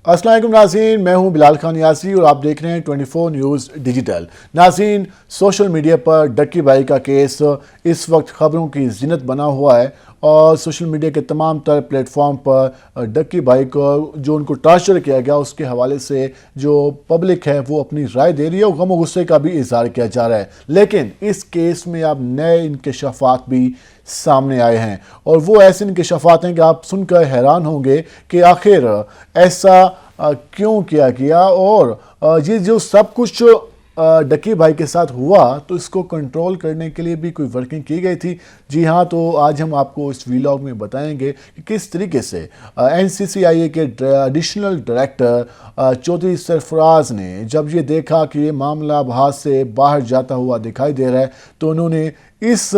अस्सलाम वालेकुम नाज़रीन, मैं हूं बिलाल खान यासी और आप देख रहे हैं 24 न्यूज़ डिजिटल। नाज़रीन, सोशल मीडिया पर डक्की भाई का केस इस वक्त खबरों की ज़ीनत बना हुआ है और सोशल मीडिया के तमाम तर प्लेटफॉर्म पर डक्की भाई को जो उनको टार्चर किया गया उसके हवाले से जो पब्लिक है वो अपनी राय दे रही है और गम और गुस्से का भी इजहार किया जा रहा है। लेकिन इस केस में अब नए इंकशाफात भी सामने आए हैं और वो ऐसे इंकशाफात हैं कि आप सुनकर हैरान होंगे कि आखिर ऐसा क्यों किया गया और ये जो सब कुछ डक्की भाई के साथ हुआ तो इसको कंट्रोल करने के लिए भी कोई वर्किंग की गई थी। जी हाँ, तो आज हम आपको इस व्लॉग में बताएंगे कि किस तरीके से एनसीसीआईए के एडिशनल डायरेक्टर चौधरी सरफराज ने जब ये देखा कि ये मामला अब हाथ से बाहर जाता हुआ दिखाई दे रहा है तो उन्होंने इस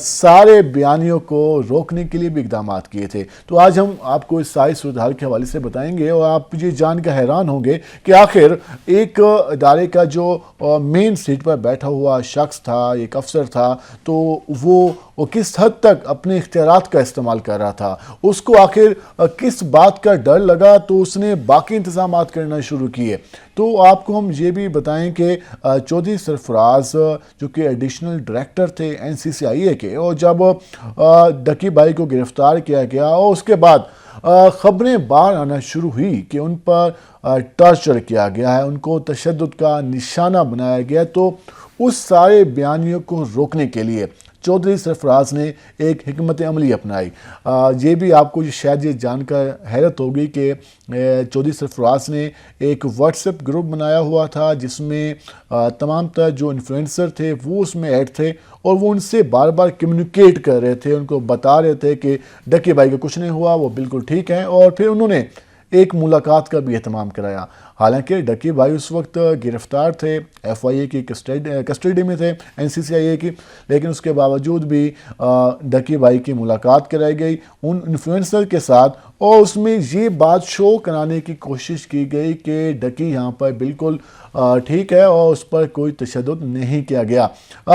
सारे बयानियों को रोकने के लिए भी इकदाम किए थे। तो आज हम आपको इस सारी सूरत हाल के हवाले से बताएंगे और आप ये जान कर हैरान होंगे कि आखिर एक इदारे का जो मेन सीट पर बैठा हुआ शख्स था, एक अफसर था, तो वो किस हद तक अपने इख्तियारात का इस्तेमाल कर रहा था। उसको आखिर किस बात का डर लगा तो उसने बाकी इंतजाम करना शुरू किए। तो आपको हम ये भी बताएं कि चौधरी सरफराज जो कि एडिशनल डायरेक्टर थे एनसीसीआईए के, और जब डक्की भाई को गिरफ्तार किया गया और उसके बाद खबरें बाहर आना शुरू हुई कि उन पर टॉर्चर किया गया है, उनको तशद्दुद का निशाना बनाया गया, तो उस सारे बयानियों को रोकने के लिए चौधरी सरफराज ने एक हिकमत अमली अपनाई। ये भी आपको शायद ये जानकर हैरत होगी कि चौधरी सरफराज ने एक व्हाट्सएप ग्रुप बनाया हुआ था जिसमें तमाम तर जो इन्फ्लुएंसर थे वो उसमें ऐड थे और वो उनसे बार बार कम्युनिकेट कर रहे थे, उनको बता रहे थे कि डक्की भाई का कुछ नहीं हुआ, वो बिल्कुल ठीक हैं। और फिर उन्होंने एक मुलाकात का भी एहतमाम कराया। हालांकि डक्की भाई उस वक्त गिरफ्तार थे, एफआईए की कस्टडी में थे, एनसीसीआईए की, लेकिन उसके बावजूद भी डक्की भाई की मुलाकात कराई गई उन इन्फ्लुएंसर के साथ और उसमें ये बात शो कराने की कोशिश की गई कि डक्की यहाँ पर बिल्कुल ठीक है और उस पर कोई तशद्दुद नहीं किया गया।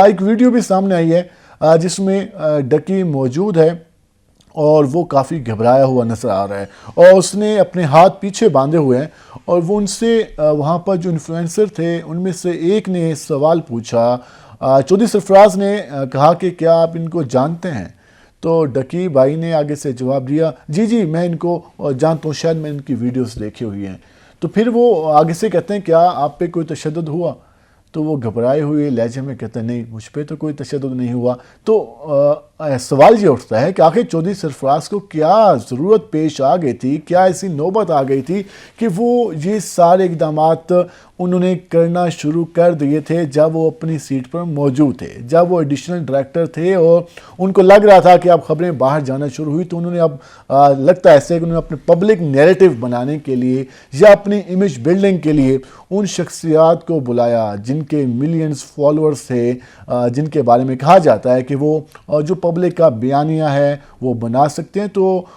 एक वीडियो भी सामने आई है जिसमें डक्की मौजूद है और वो काफ़ी घबराया हुआ नज़र आ रहा है और उसने अपने हाथ पीछे बांधे हुए हैं और वो उनसे वहाँ पर जो इन्फ्लुएंसर थे उनमें से एक ने सवाल पूछा। चौधरी सरफराज ने कहा कि क्या आप इनको जानते हैं? तो डक्की भाई ने आगे से जवाब दिया, जी जी मैं इनको जानता हूँ, शायद मैं इनकी वीडियोस देखी हुई हैं। तो फिर वो आगे से कहते हैं, क्या आप पे कोई तशद्दुद हुआ? तो वो घबराए हुए लहजे में कहते हैं, नहीं मुझ पर तो कोई तशद्दुद नहीं हुआ। तो सवाल ये उठता है कि आखिर चौधरी सरफराज को क्या ज़रूरत पेश आ गई थी, क्या ऐसी नौबत आ गई थी कि वो ये सारे इक़दामात उन्होंने करना शुरू कर दिए थे जब वो अपनी सीट पर मौजूद थे, जब वो एडिशनल डायरेक्टर थे और उनको लग रहा था कि अब खबरें बाहर जाना शुरू हुई तो उन्होंने अब लगता है ऐसे कि उन्होंने अपने पब्लिक नैरेटिव बनाने के लिए या अपनी इमेज बिल्डिंग के लिए उन शख्सियात को बुलाया जिनके मिलियंस फॉलोअर्स थे, जिनके बारे में कहा जाता है कि वो जो पब्लिक का बयानिया है वो बना सकते हैं। तो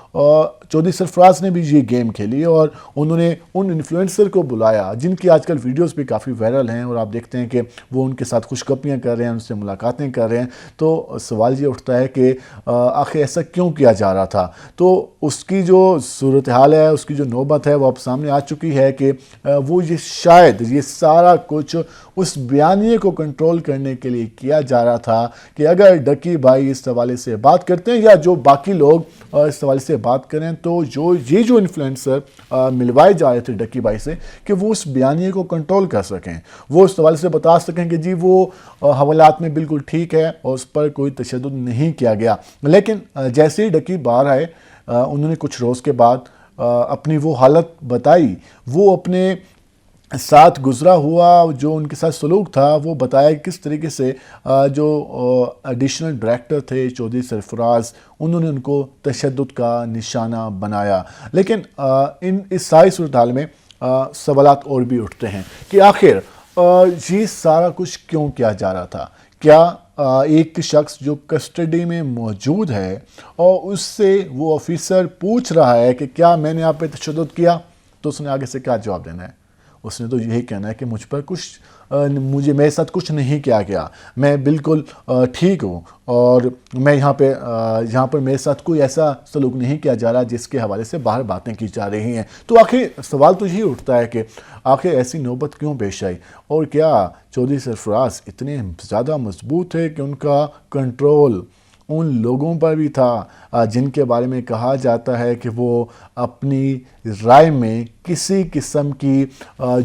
चौधरी सरफराज ने भी ये गेम खेली और उन्होंने उन इन्फ्लुएंसर को बुलाया जिनकी आजकल वीडियोस भी काफ़ी वायरल हैं और आप देखते हैं कि वो उनके साथ खुशगपियाँ कर रहे हैं, उनसे मुलाकातें कर रहे हैं। तो सवाल ये उठता है कि आखिर ऐसा क्यों किया जा रहा था। तो उसकी जो सूरत हाल है, उसकी जो नौबत है वो अब सामने आ चुकी है कि वो ये शायद ये सारा कुछ उस बयानिए को कंट्रोल करने के लिए किया जा रहा था कि अगर डक्की भाई इस हवाले से बात करते हैं या जो बाकी लोग इस हवाले से बात करें तो जो इन्फ्लुएंसर मिलवाए जा रहे थे डक्की भाई से कि वो उस बयानिए को कंट्रोल कर सकें, वो इस हवाले से बता सकें कि जी वो हवालात में बिल्कुल ठीक है और उस पर कोई तशद्दुद नहीं किया गया। लेकिन जैसे ही डक्की बाहर आए उन्होंने कुछ रोज़ के बाद अपनी वो हालत बताई, वो अपने साथ गुजरा हुआ जो उनके साथ सलूक था वो बताया किस तरीके से जो एडिशनल डायरेक्टर थे चौधरी सरफराज उन्होंने उनको तशद्दुद का निशाना बनाया। लेकिन इस सारी सूरत हाल में सवालात और भी उठते हैं कि आखिर ये सारा कुछ क्यों किया जा रहा था। क्या एक शख्स जो कस्टडी में मौजूद है और उससे वो ऑफिसर पूछ रहा है कि क्या मैंने आप पे तशद्दुद किया, तो उसने आगे से क्या जवाब देना है? اس نے تو یہی کہنا ہے کہ مجھے میرے ساتھ کچھ نہیں کیا گیا، میں بالکل ٹھیک ہوں، اور میں یہاں پر میرے ساتھ کوئی ایسا سلوک نہیں کیا جا رہا جس کے حوالے سے باہر باتیں کی جا رہی ہیں۔ تو آخر سوال تو یہی اٹھتا ہے کہ آخر ایسی نوبت کیوں پیش آئی، اور کیا چودھری سرفراز اتنے زیادہ مضبوط ہے کہ ان کا کنٹرول ان لوگوں پر بھی تھا جن کے بارے میں کہا جاتا ہے کہ وہ اپنی رائے میں کسی قسم کی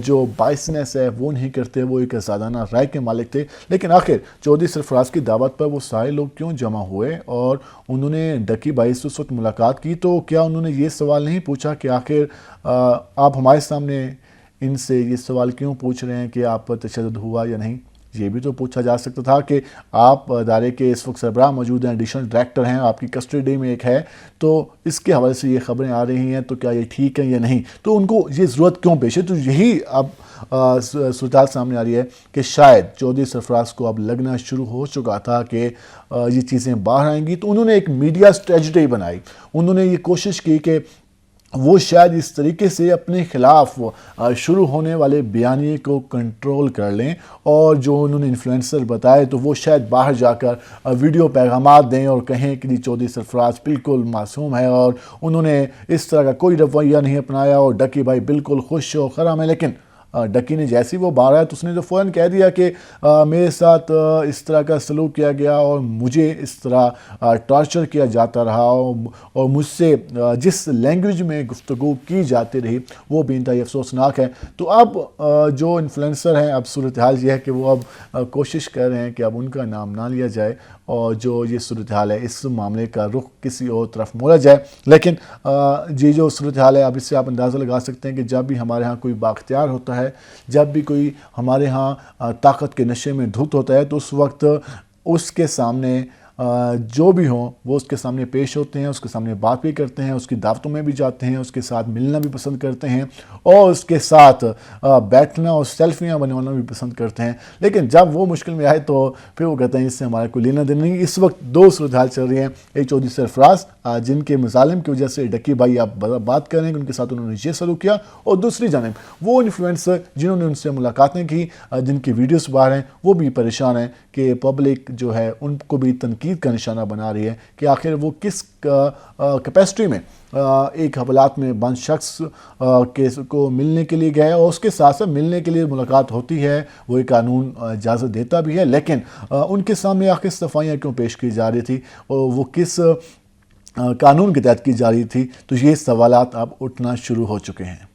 جو بائسنس ہے وہ نہیں کرتے، وہ ایک آزادانہ رائے کے مالک تھے۔ لیکن آخر چودھری سرفراز کی دعوت پر وہ سارے لوگ کیوں جمع ہوئے اور انہوں نے ڈکی بھائی سے اس وقت ملاقات کی؟ تو کیا انہوں نے یہ سوال نہیں پوچھا کہ آخر آپ ہمارے سامنے ان سے یہ سوال کیوں پوچھ رہے ہیں کہ آپ پر تشدد ہوا یا نہیں؟ یہ بھی تو پوچھا جا سکتا تھا کہ آپ ادارے کے اس وقت سربراہ موجود ہیں، ایڈیشنل ڈائریکٹر ہیں، آپ کی کسٹڈی میں ایک ہے، تو اس کے حوالے سے یہ خبریں آ رہی ہیں، تو کیا یہ ٹھیک ہے یا نہیں؟ تو ان کو یہ ضرورت کیوں پیش ہے؟ تو یہی اب صورتحال سامنے آ رہی ہے کہ شاید چودھری سرفراز کو اب لگنا شروع ہو چکا تھا کہ یہ چیزیں باہر آئیں گی، تو انہوں نے ایک میڈیا اسٹریٹجی بنائی۔ انہوں نے یہ کوشش کی کہ وہ شاید اس طریقے سے اپنے خلاف شروع ہونے والے بیانیے کو کنٹرول کر لیں، اور جو انہوں نے انفلوئنسر بتائے تو وہ شاید باہر جا کر ویڈیو پیغامات دیں اور کہیں کہ چودھری سرفراز بالکل معصوم ہے اور انہوں نے اس طرح کا کوئی رویہ نہیں اپنایا اور ڈکی بھائی بالکل خوش و خرم ہے۔ لیکن ڈکی نے جیسے ہی وہ باہر آیا تو اس نے تو فوراً کہہ دیا کہ میرے ساتھ اس طرح کا سلوک کیا گیا اور مجھے اس طرح ٹارچر کیا جاتا رہا، اور مجھ سے جس لینگویج میں گفتگو کی جاتی رہی وہ بھی انتہائی افسوسناک ہے۔ تو اب جو انفلوئنسر ہیں، اب صورتحال یہ ہے کہ وہ اب کوشش کر رہے ہیں کہ اب ان کا نام نہ لیا جائے اور جو یہ صورتحال ہے اس معاملے کا رخ کسی اور طرف موڑا جائے۔ لیکن یہ جو صورتحال ہے اب اس سے آپ اندازہ لگا سکتے ہیں کہ جب بھی ہمارے ہاں کوئی بااختیار ہوتا ہے، جب بھی کوئی ہمارے ہاں طاقت کے نشے میں دھت ہوتا ہے، تو اس وقت اس کے سامنے جو بھی ہوں وہ اس کے سامنے پیش ہوتے ہیں، اس کے سامنے بات بھی کرتے ہیں، اس کی دعوتوں میں بھی جاتے ہیں، اس کے ساتھ ملنا بھی پسند کرتے ہیں اور اس کے ساتھ بیٹھنا اور سیلفیاں بنوانا بھی پسند کرتے ہیں۔ لیکن جب وہ مشکل میں آئے تو پھر وہ کہتے ہیں اس سے ہمارا کوئی لینا دینا نہیں۔ اس وقت دو صورتحال چل رہی ہیں، ایک چودھری سرفراز جن کے مظالم کی وجہ سے ڈکی بھائی آپ بات کر رہے ہیں کہ ان کے ساتھ انہوں نے یہ سلوک کیا، اور دوسری جانب وہ انفلوئنسر جنہوں نے ان سے ملاقاتیں کی، جن کی ویڈیوز باہر ہیں، وہ بھی پریشان ہیں کہ پبلک جو ہے ان کو بھی تنقید کا نشانہ بنا رہی ہے کہ آخر وہ کس کیپیسٹی میں ایک حوالات میں بند شخص کو ملنے کے لیے گئے، اور اس کے ساتھ ساتھ ملنے کے لیے ملاقات ہوتی ہے، وہ ایک قانون اجازت دیتا بھی ہے، لیکن ان کے سامنے آخر صفائیاں کیوں پیش کی جا رہی تھی اور وہ کس قانون کے تحت کی جا رہی تھی؟ تو یہ سوالات اب اٹھنا شروع ہو چکے ہیں۔